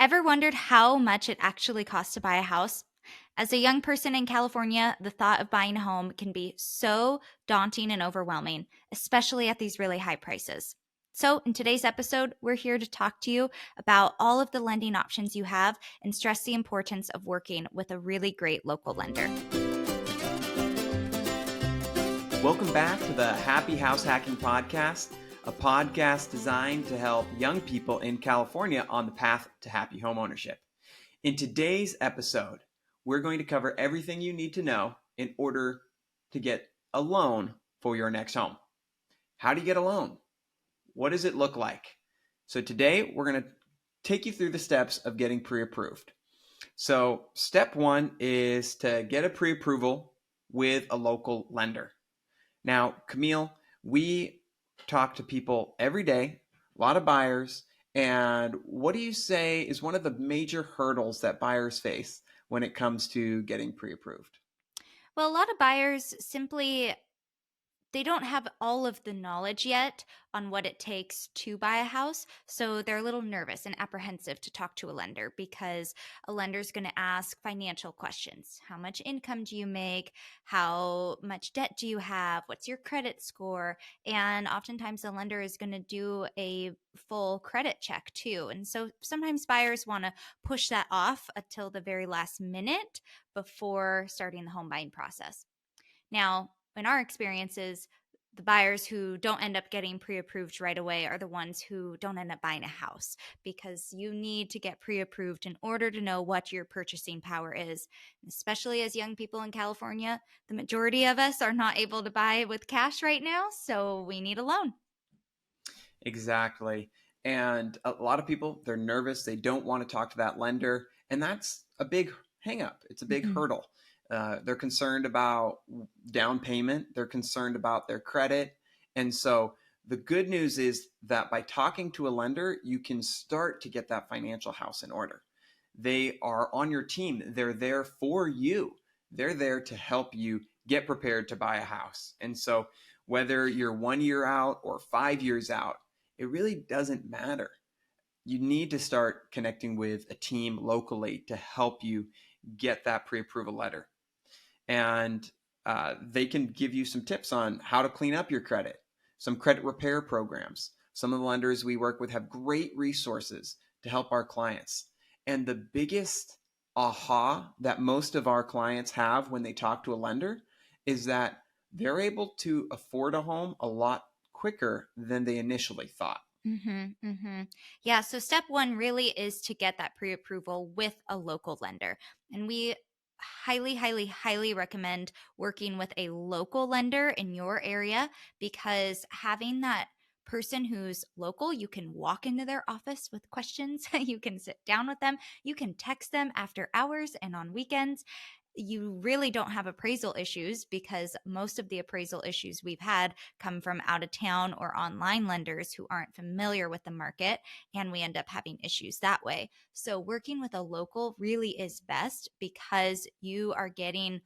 Ever wondered how much it actually costs to buy a house? As a young person in California, the thought of buying a home can be so daunting and overwhelming, especially at these really high prices. So, in today's episode, we're here to talk to you about all of the lending options you have and stress the importance of working with a really great local lender. Welcome back to the Happy House Hacking Podcast, a podcast designed to help young people in California on the path to happy homeownership. In today's episode, we're going to cover everything you need to know in order to get a loan for your next home. How do you get a loan? What does it look like? So today, we're going to take you through the steps of getting pre-approved. So step one is to get a pre-approval with a local lender. Now, Camille, we talk to people every day, a lot of buyers, and what do you say is one of the major hurdles that buyers face when it comes to getting pre-approved? Well, a lot of buyers simply they don't have all of the knowledge yet on what it takes to buy a house. So they're a little nervous and apprehensive to talk to a lender because a lender's going to ask financial questions. How much income do you make? How much debt do you have? What's your credit score? And oftentimes the lender is going to do a full credit check too. And so sometimes buyers want to push that off until the very last minute before starting the home buying process. Now, in our experiences, the buyers who don't end up getting pre-approved right away are the ones who don't end up buying a house because you need to get pre-approved in order to know what your purchasing power is. Especially as young people in California, the majority of us are not able to buy with cash right now, so we need a loan. Exactly. And a lot of people, they're nervous. They don't want to talk to that lender. And that's a big hang up. It's a big Mhm. hurdle. They're concerned about down payment. They're concerned about their credit. And so the good news is that by talking to a lender, you can start to get that financial house in order. They are on your team. They're there for you. They're there to help you get prepared to buy a house. And so whether you're 1 year out or 5 years out, it really doesn't matter. You need to start connecting with a team locally to help you get that pre-approval letter. And they can give you some tips on how to clean up your credit, some credit repair programs. Some of the lenders we work with have great resources to help our clients. And the biggest aha that most of our clients have when they talk to a lender is that they're able to afford a home a lot quicker than they initially thought. Yeah, so step one really is to get that pre approval with a local lender. And we highly, highly, highly recommend working with a local lender in your area because having that person who's local, you can walk into their office with questions, you can sit down with them, you can text them after hours and on weekends. You really don't have appraisal issues because most of the appraisal issues we've had come from out of town or online lenders who aren't familiar with the market, and we end up having issues that way. So, working with a local really is best because you are getting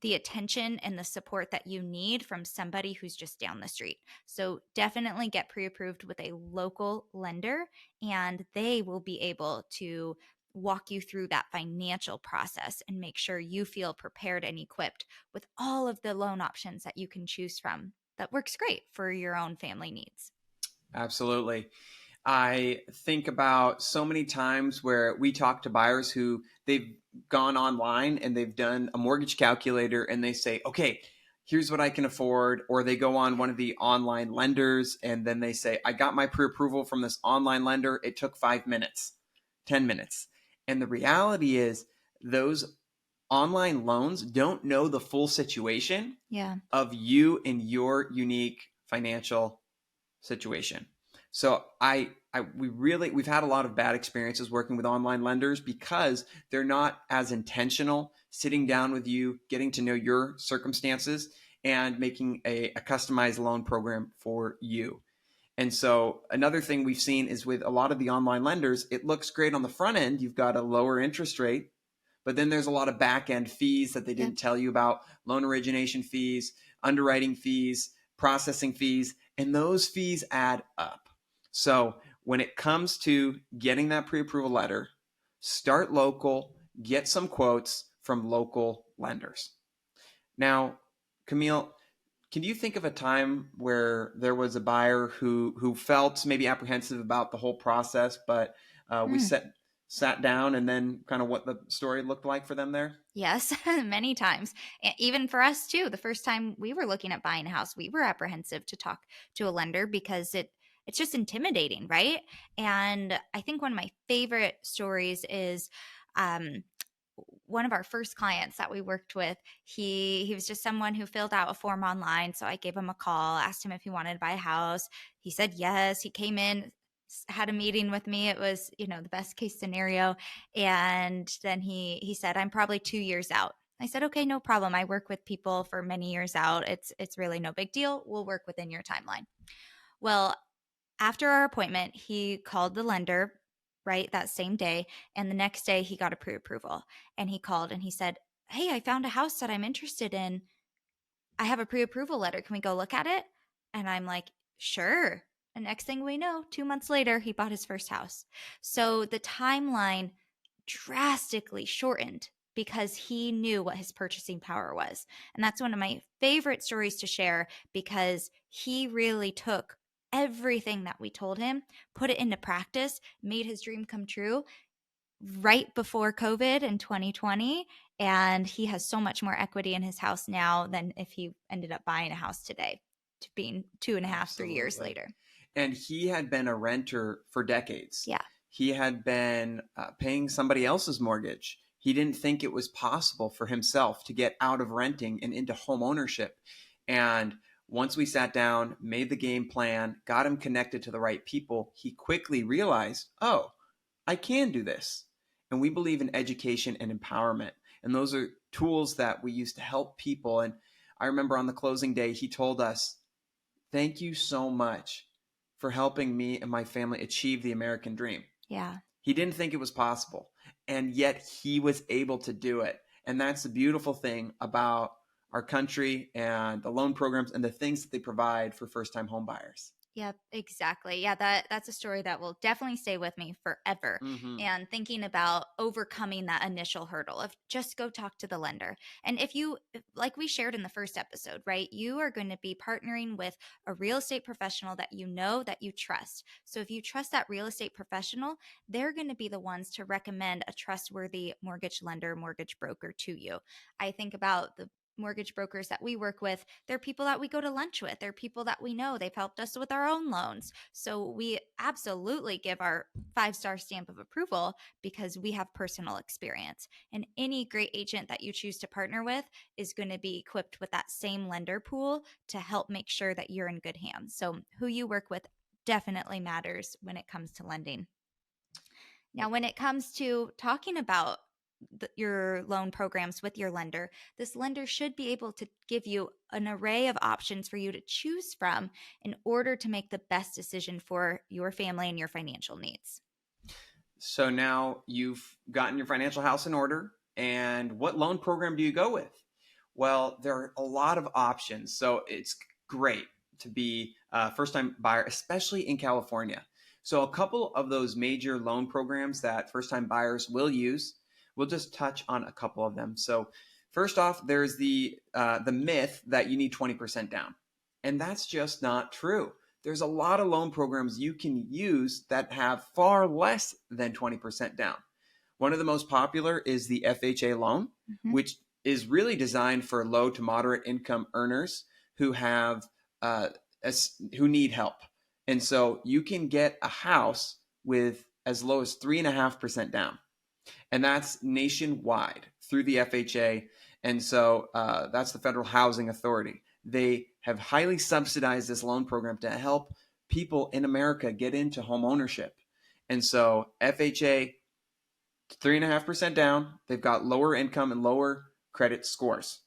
the attention and the support that you need from somebody who's just down the street. So, definitely get pre approved with a local lender, and they will be able to walk you through that financial process and make sure you feel prepared and equipped with all of the loan options that you can choose from that works great for your own family needs. Absolutely. I think about so many times where we talk to buyers who they've gone online and they've done a mortgage calculator and they say, okay, here's what I can afford. Or they go on one of the online lenders and then they say, I got my pre-approval from this online lender. It took 5 minutes, 10 minutes. And the reality is those online loans don't know the full situation Yeah. of you and your unique financial situation. So we've had a lot of bad experiences working with online lenders because they're not as intentional sitting down with you, getting to know your circumstances and making a customized loan program for you. And so another thing we've seen is with a lot of the online lenders, it looks great on the front end. You've got a lower interest rate, but then there's a lot of back end fees that they Yeah. didn't tell you about, loan origination fees, underwriting fees, processing fees, and those fees add up. So when it comes to getting that pre-approval letter, start local, get some quotes from local lenders. Now, Camille, can you think of a time where there was a buyer who felt maybe apprehensive about the whole process, but we Hmm. sat down and then kind of what the story looked like for them there? Yes, many times. Even for us too. The first time we were looking at buying a house, we were apprehensive to talk to a lender because it's just intimidating, right? And I think one of my favorite stories is um, one of our first clients that we worked with. He was just someone who filled out a form online, so I gave him a call, asked him if he wanted to buy a house. He said yes. He came in, had a meeting with me. It was, the best case scenario. And then he said, I'm probably 2 years out. I said, okay, no problem. I work with people for many years out. It's really no big deal. We'll work within your timeline. Well, after our appointment, he called the lender right that same day. And the next day he got a pre-approval. And he called and he said, hey, I found a house that I'm interested in. I have a pre-approval letter. Can we go look at it? And I'm like, sure. And next thing we know, 2 months later, he bought his first house. So the timeline drastically shortened because he knew what his purchasing power was. And that's one of my favorite stories to share because he really took everything that we told him, put it into practice, made his dream come true right before COVID in 2020. And he has so much more equity in his house now than if he ended up buying a house today, to being 2.5, 3 years Absolutely. later. And he had been a renter for decades. Yeah. He had been paying somebody else's mortgage. He didn't think it was possible for himself to get out of renting and into home ownership. And once we sat down, made the game plan, got him connected to the right people, he quickly realized, oh, I can do this. And we believe in education and empowerment. And those are tools that we use to help people. And I remember on the closing day, he told us, thank you so much for helping me and my family achieve the American dream. Yeah. He didn't think it was possible, and yet he was able to do it. And that's the beautiful thing about our country and the loan programs and the things that they provide for first-time home buyers. Yep, exactly. Yeah, that's a story that will definitely stay with me forever. Mm-hmm. And thinking about overcoming that initial hurdle of just go talk to the lender. And like we shared in the first episode, right? You are going to be partnering with a real estate professional that you know, that you trust. So if you trust that real estate professional, they're going to be the ones to recommend a trustworthy mortgage lender, mortgage broker to you. I think about the mortgage brokers that we work with. They're people that we go to lunch with. They're people that we know. They've helped us with our own loans. So we absolutely give our 5-star stamp of approval because we have personal experience. And any great agent that you choose to partner with is going to be equipped with that same lender pool to help make sure that you're in good hands. So who you work with definitely matters when it comes to lending. Now, when it comes to talking about your loan programs with your lender, this lender should be able to give you an array of options for you to choose from in order to make the best decision for your family and your financial needs. So now you've gotten your financial house in order. And what loan program do you go with? Well, there are a lot of options. So it's great to be a first time buyer, especially in California. So, a couple of those major loan programs that first time buyers will use, we'll just touch on a couple of them. So, first off, there's the myth that you need 20% down. And that's just not true. There's a lot of loan programs you can use that have far less than 20% down. One of the most popular is the FHA loan, Mm-hmm. which is really designed for low to moderate income earners who have uh, who need help. And so you can get a house with as low as 3.5% down, and that's nationwide through the FHA. And so that's the Federal Housing Authority. They have highly subsidized this loan program to help people in America get into home ownership. And so FHA, 3.5% down. They've got lower income and lower credit scores.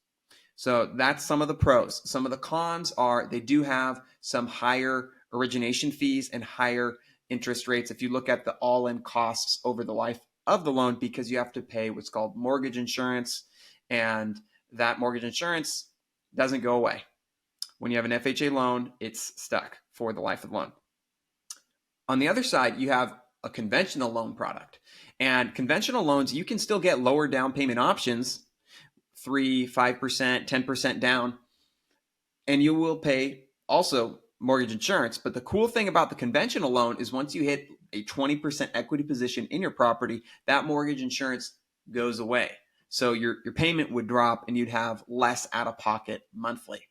So that's some of the pros. Some of the cons are they do have some higher origination fees and higher interest rates if you look at the all-in costs over the life of the loan, because you have to pay what's called mortgage insurance, and that mortgage insurance doesn't go away. When you have an FHA loan, it's stuck for the life of the loan. On the other side, you have a conventional loan product. And conventional loans, you can still get lower down payment options, 3, 5%, 10% down, and you will pay also mortgage insurance. But the cool thing about the conventional loan is once you hit a 20% equity position in your property, that mortgage insurance goes away. So your payment would drop and you'd have less out of pocket monthly.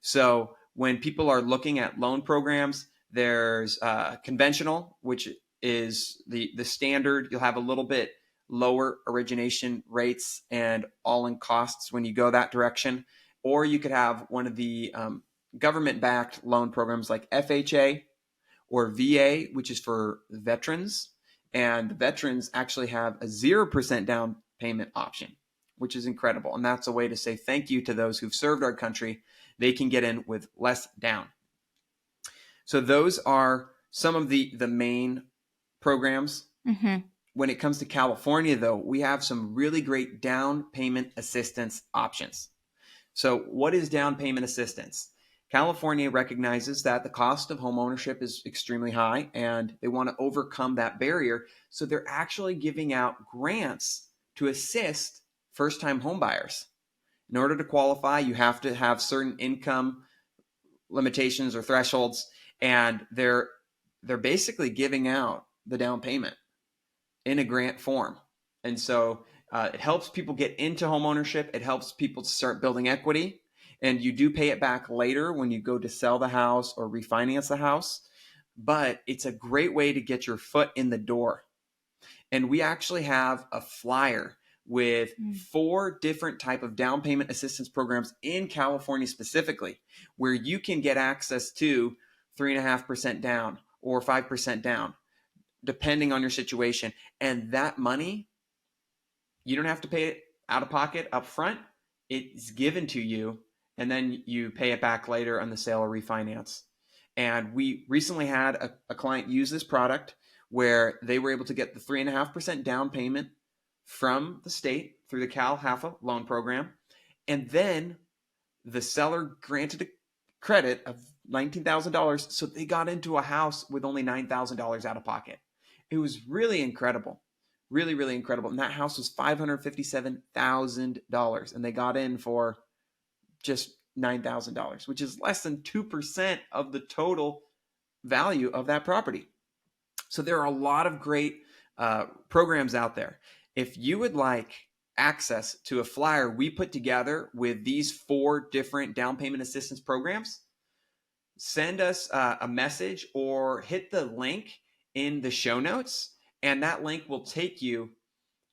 So when people are looking at loan programs, there's conventional, which is the standard. You'll have a little bit lower origination rates and all-in costs when you go that direction. Or you could have one of the government-backed loan programs like FHA or VA, which is for veterans. And the veterans actually have a 0% down payment option, which is incredible. And that's a way to say thank you to those who've served our country. They can get in with less down. So those are some of the main programs. Mm-hmm. When it comes to California, though, we have some really great down payment assistance options. So what is down payment assistance? California recognizes that the cost of home ownership is extremely high and they want to overcome that barrier. So they're actually giving out grants to assist first-time homebuyers. In order to qualify, you have to have certain income limitations or thresholds, and they're basically giving out the down payment in a grant form. And so it helps people get into home ownership. It helps people to start building equity. And you do pay it back later when you go to sell the house or refinance the house. But it's a great way to get your foot in the door. And we actually have a flyer with 4 different type of down payment assistance programs in California specifically, where you can get access to 3.5% down or 5% down, depending on your situation. And that money, you don't have to pay it out of pocket up front. It's given to you, and then you pay it back later on the sale or refinance. And we recently had a client use this product where they were able to get the 3.5% down payment from the state through the Cal HAFA loan program. And then the seller granted a credit of $19,000. So they got into a house with only $9,000 out of pocket. It was really incredible. Really, really incredible. And that house was $557,000. And they got in for just $9,000, which is less than 2% of the total value of that property. So there are a lot of great programs out there. If you would like access to a flyer we put together with these 4 different down payment assistance programs, send us a message or hit the link in the show notes, and that link will take you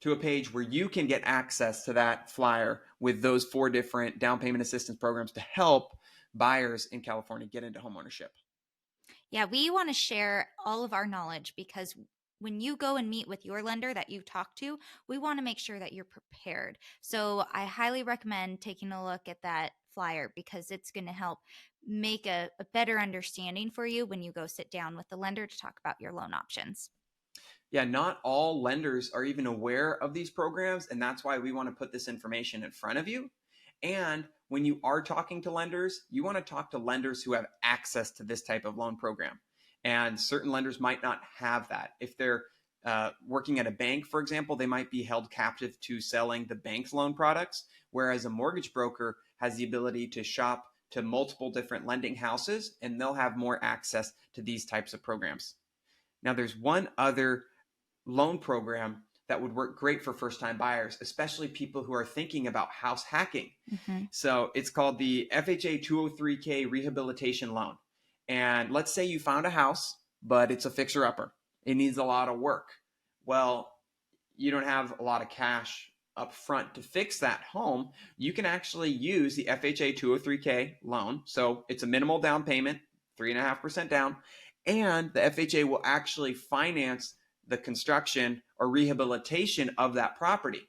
to a page where you can get access to that flyer with those 4 different down payment assistance programs to help buyers in California get into homeownership. Yeah, we want to share all of our knowledge because when you go and meet with your lender that you talk to, we want to make sure that you're prepared. So I highly recommend taking a look at that flyer because it's going to help make a better understanding for you when you go sit down with the lender to talk about your loan options. Yeah, not all lenders are even aware of these programs, and that's why we want to put this information in front of you. And when you are talking to lenders, you want to talk to lenders who have access to this type of loan program. And certain lenders might not have that. If they're working at a bank, for example, they might be held captive to selling the bank's loan products, whereas a mortgage broker has the ability to shop to multiple different lending houses, and they'll have more access to these types of programs. Now, there's one other loan program that would work great for first-time buyers, especially people who are thinking about house hacking. Mm-hmm. So it's called the FHA 203K rehabilitation loan. And let's say you found a house, but it's a fixer-upper. It needs a lot of work. Well, you don't have a lot of cash up front to fix that home. You can actually use the FHA 203K loan. So it's a minimal down payment, 3.5% down, and the FHA will actually finance the construction or rehabilitation of that property.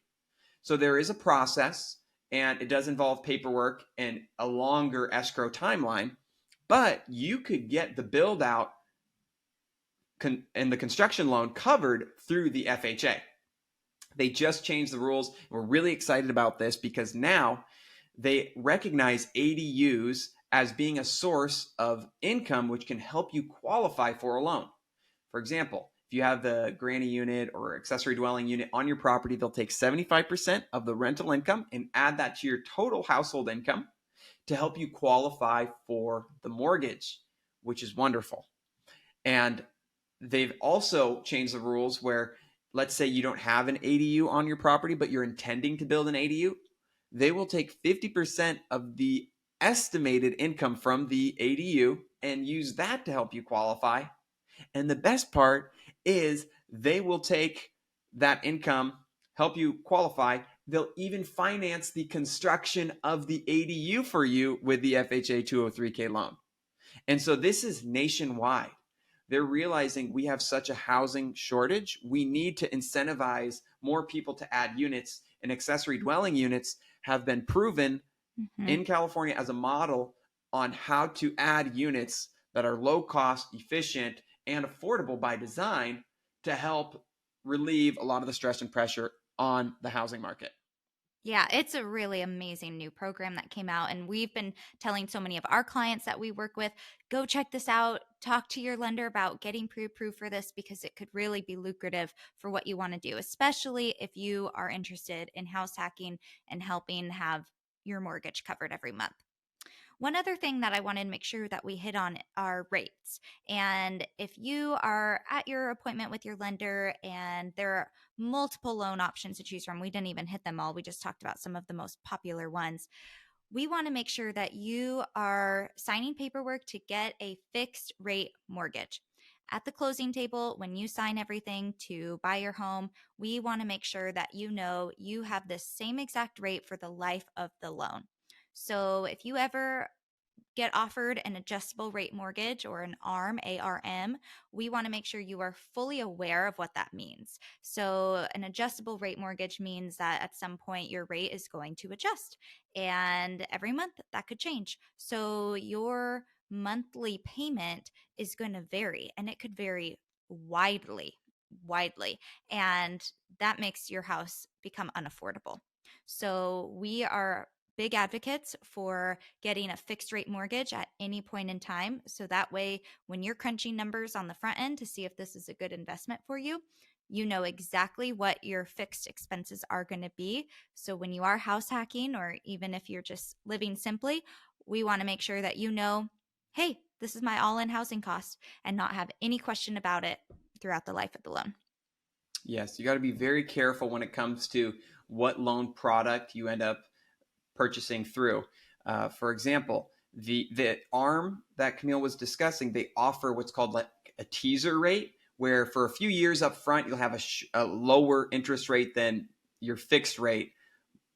So there is a process, and it does involve paperwork and a longer escrow timeline, but you could get the build out and the construction loan covered through the FHA. They just changed the rules. We're really excited about this because now they recognize ADUs as being a source of income which can help you qualify for a loan. For example, if you have the granny unit or accessory dwelling unit on your property, they'll take 75% of the rental income and add that to your total household income to help you qualify for the mortgage, which is wonderful. And they've also changed the rules where, let's say you don't have an ADU on your property, but you're intending to build an ADU, they will take 50% of the estimated income from the ADU and use that to help you qualify. And the best part is they will take that income, help you qualify. They'll even finance the construction of the ADU for you with the FHA 203K loan. And so this is nationwide. They're realizing we have such a housing shortage. We need to incentivize more people to add units, and accessory dwelling units have been proven Mm-hmm. in California as a model on how to add units that are low cost, efficient, and affordable by design to help relieve a lot of the stress and pressure on the housing market. Yeah, it's a really amazing new program that came out. And we've been telling so many of our clients that we work with, go check this out. Talk to your lender about getting pre approved for this because it could really be lucrative for what you want to do, especially if you are interested in house hacking and helping have your mortgage covered every month. One other thing that I wanted to make sure that we hit on are rates. And if you are at your appointment with your lender and there are multiple loan options to choose from, we didn't even hit them all. We just talked about some of the most popular ones. We want to make sure that you are signing paperwork to get a fixed rate mortgage. At the closing table, when you sign everything to buy your home, we want to make sure that you know you have the same exact rate for the life of the loan. So if you ever get offered an adjustable rate mortgage or an ARM, we want to make sure you are fully aware of what that means. So, an adjustable rate mortgage means that at some point your rate is going to adjust, and every month that could change. So, your monthly payment is going to vary, and it could vary widely, and that makes your house become unaffordable. So, we are big advocates for getting a fixed rate mortgage at any point in time. So that way, when you're crunching numbers on the front end to see if this is a good investment for you, you know exactly what your fixed expenses are going to be. So when you are house hacking, or even if you're just living simply, we want to make sure that you know, hey, this is my all in housing cost and not have any question about it throughout the life of the loan. Yes, you got to be very careful when it comes to what loan product you end up purchasing through. For example, the ARM that Camille was discussing, they offer what's called like a teaser rate, where for a few years up front, you'll have a lower interest rate than your fixed rate.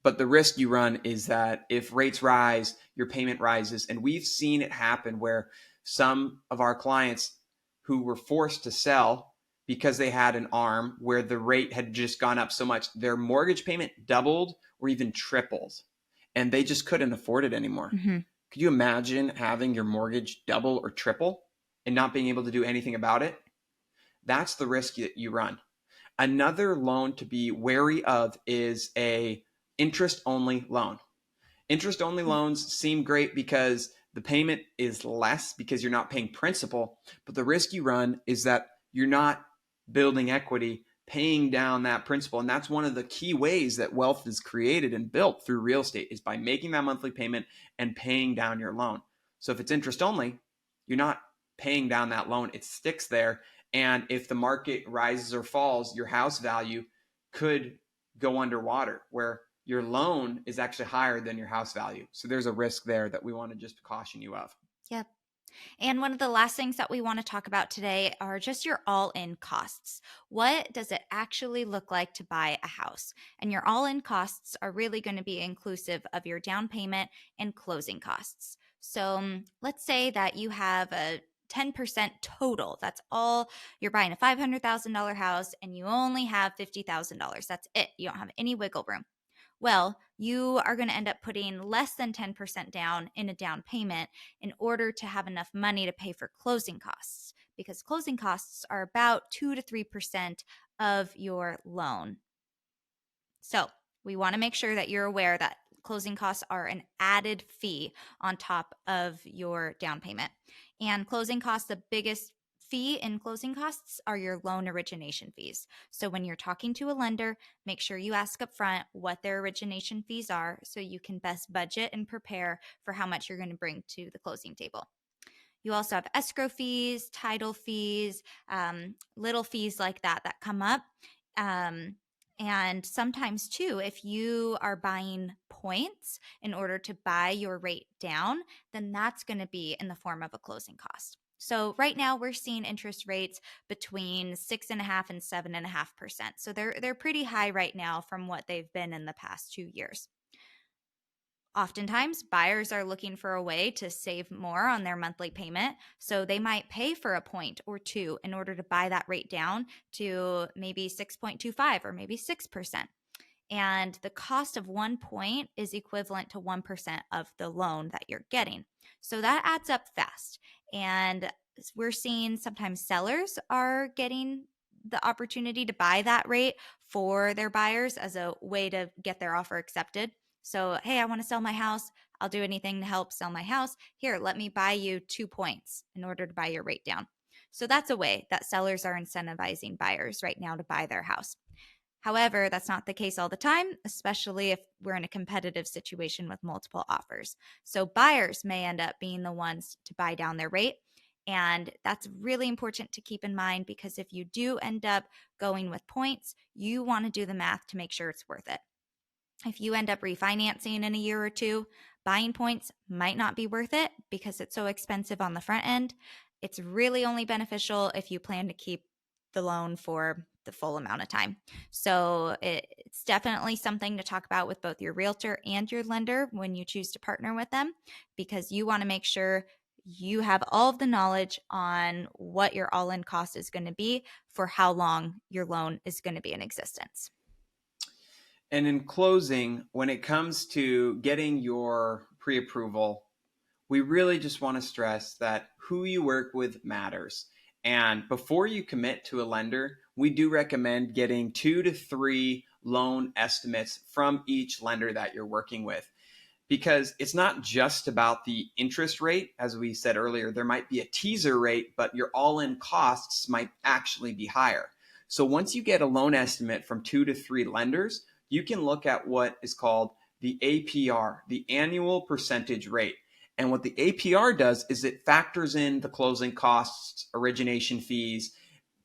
But the risk you run is that if rates rise, your payment rises. And we've seen it happen where some of our clients who were forced to sell because they had an ARM where the rate had just gone up so much, their mortgage payment doubled or even tripled, and they just couldn't afford it anymore. Mm-hmm. Could you imagine having your mortgage double or triple and not being able to do anything about it? That's the risk that you run. Another loan to be wary of is a interest only loan. Interest only loans seem great because the payment is less because you're not paying principal, but the risk you run is that you're not building equity, paying down that principal. And that's one of the key ways that wealth is created and built through real estate, is by making that monthly payment and paying down your loan. So if it's interest only, you're not paying down that loan, it sticks there. And if the market rises or falls, your house value could go underwater, where your loan is actually higher than your house value. So there's a risk there that we want to just caution you of. Yep. And one of the last things that we want to talk about today are just your all in costs. What does it actually look like to buy a house? And your all in costs are really going to be inclusive of your down payment and closing costs. So let's say that you have a 10% total. That's all. You're buying a $500,000 house and you only have $50,000. That's it. You don't have any wiggle room. Well, you are going to end up putting less than 10% down in a down payment in order to have enough money to pay for closing costs, because closing costs are about 2 to 3% of your loan. So, we want to make sure that you're aware that closing costs are an added fee on top of your down payment. And closing costs, the biggest fee in closing costs are your loan origination fees. So when you're talking to a lender, make sure you ask up front what their origination fees are so you can best budget and prepare for how much you're going to bring to the closing table. You also have escrow fees, title fees, little fees like that come up. And sometimes too, if you are buying points in order to buy your rate down, then that's going to be in the form of a closing cost. So right now we're seeing interest rates between 6.5% and 7.5%. So they're pretty high right now from what they've been in the past 2 years. Oftentimes, buyers are looking for a way to save more on their monthly payment, so they might pay for a point or two in order to buy that rate down to maybe 6.25 or maybe 6%. And the cost of 1 point is equivalent to 1% of the loan that you're getting. So that adds up fast. And we're seeing sometimes sellers are getting the opportunity to buy that rate for their buyers as a way to get their offer accepted. So, hey, I want to sell my house. I'll do anything to help sell my house. Here, let me buy you 2 points in order to buy your rate down. So that's a way that sellers are incentivizing buyers right now to buy their house. However, that's not the case all the time, especially if we're in a competitive situation with multiple offers. So buyers may end up being the ones to buy down their rate. And that's really important to keep in mind because if you do end up going with points, you want to do the math to make sure it's worth it. If you end up refinancing in a year or two, buying points might not be worth it because it's so expensive on the front end. It's really only beneficial if you plan to keep the loan for the full amount of time. So it's definitely something to talk about with both your realtor and your lender when you choose to partner with them, because you want to make sure you have all of the knowledge on what your all-in cost is going to be for how long your loan is going to be in existence. And in closing, when it comes to getting your pre-approval, we really just want to stress that who you work with matters. And before you commit to a lender, we do recommend getting 2 to 3 loan estimates from each lender that you're working with. Because it's not just about the interest rate. As we said earlier, there might be a teaser rate, but your all-in costs might actually be higher. So once you get a loan estimate from 2 to 3 lenders, you can look at what is called the APR, the annual percentage rate. And what the APR does is it factors in the closing costs, origination fees,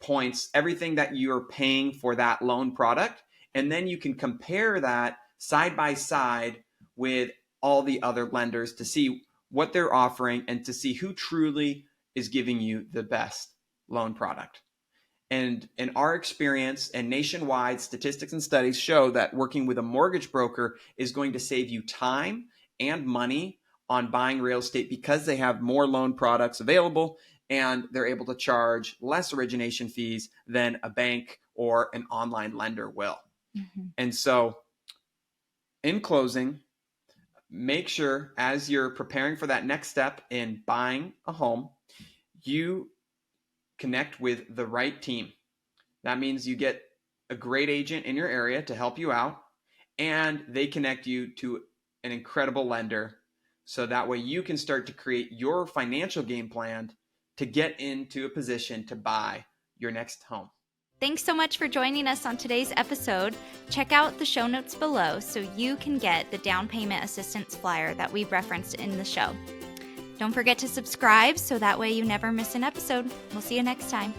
points, everything that you're paying for that loan product. And then you can compare that side by side with all the other lenders to see what they're offering and to see who truly is giving you the best loan product. And in our experience and nationwide, statistics and studies show that working with a mortgage broker is going to save you time and money on buying real estate because they have more loan products available and they're able to charge less origination fees than a bank or an online lender will. Mm-hmm. And so in closing, make sure as you're preparing for that next step in buying a home, you connect with the right team. That means you get a great agent in your area to help you out, and they connect you to an incredible lender. So that way you can start to create your financial game plan to get into a position to buy your next home. Thanks so much for joining us on today's episode. Check out the show notes below so you can get the down payment assistance flyer that we referenced in the show. Don't forget to subscribe so that way you never miss an episode. We'll see you next time.